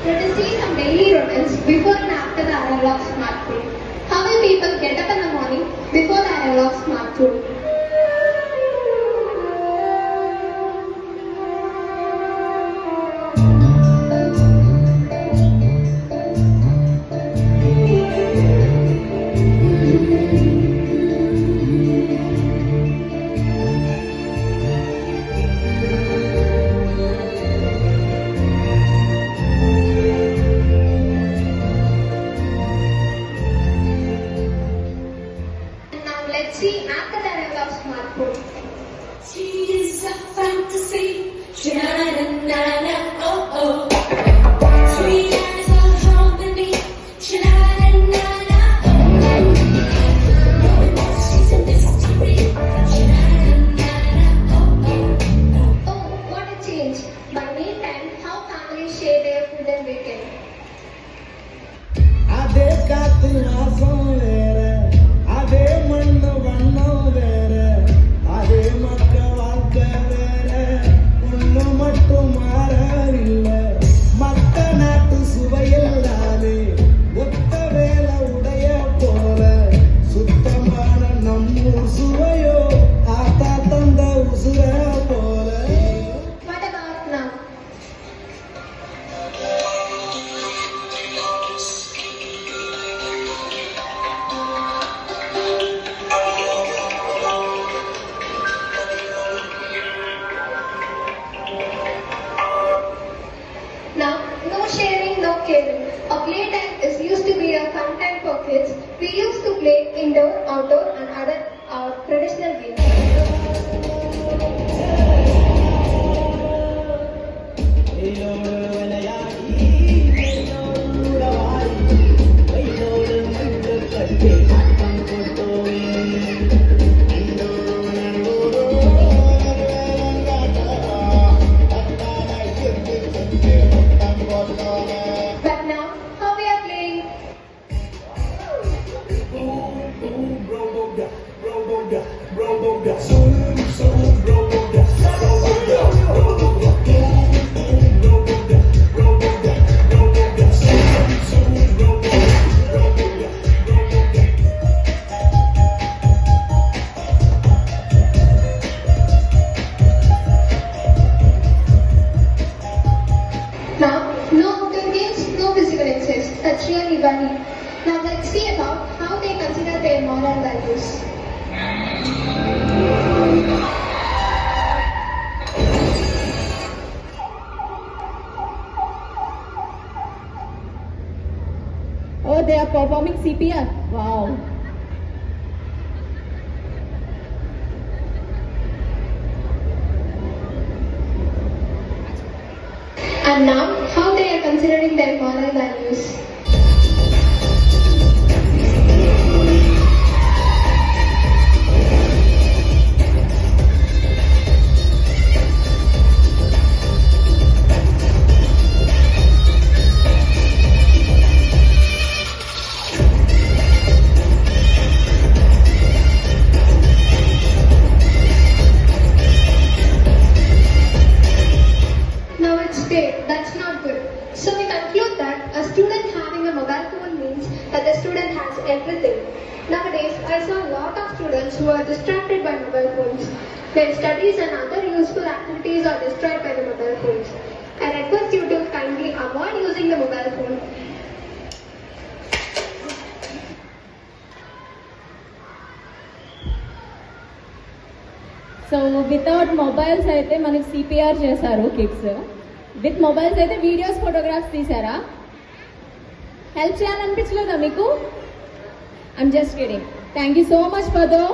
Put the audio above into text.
Let us see some daily routines before and after the arrival of smartphone. How will people get up in the morning before the arrival of smartphone? Let's see after the arrival of smartphone. She is a fantasy. Sha-na-na-na-na, oh oh. Sweet eyes all holding me. Sha-na-na-na-na, oh oh. She's a mystery. Sha-na-na-na-na, oh oh. Oh, what a change. By meantime, how families share their food and weekend. அதே காத்து வாசம் வேற, அதே மண்ணு வண்ணம் வேற, அதே மக்க வாழ்க்கை வேற, ஒண்ணு மட்டும் மாறவில்லை. மத்த நாட்டு சுவையில்லாது ஒத்த வேலை உடைய போல, சுத்தமான நம்மூர் சுவையோ ஆத்தா தந்த உசுர போல. What about now? Now, no sharing, no caring. A playtime is used to be a fun time for kids. We used to play indoor, outdoor and other traditional games. வெயிலோடு விளையாடி, வெயிலோடு உறவாடி, வெயிலோடு மட்டு கட்டி ஆட்டம் போட்டோமே. அண்டோடு நண்டோடு வேலங்காட்டா, அத்தானை சுத்தி சுத்தி Muttam போட்டோமே. But now, how we are playing? Robo-da, robo-da, robo-da. Soon, soon, robo-da, robo-da, robo-da. Robo-da, robo-da, robo-da. Soon, soon, robo-da, robo-da, robo-da. Now, no outdoor games, no physical exercise. That's really funny. Now let's see about how they consider their moral values. Oh, they are performing CPR. Wow. And now, how they are considering their moral values. Now it's day. That's not good. So we conclude that a student having a mobile phone means that the student has everything. Nowadays, I saw a lot of students who are distracted by mobile phones. Their studies and other useful activities are destroyed by the mobile phones. I request you to kindly avoid using the mobile phone. So without mobiles అయితే మనకి CPR చేశారు kids. With mobiles అయితే videos photographs తీసారా? Help చేయాలనిపించలేదా మీకు? I'm just kidding. Thank you so much for though.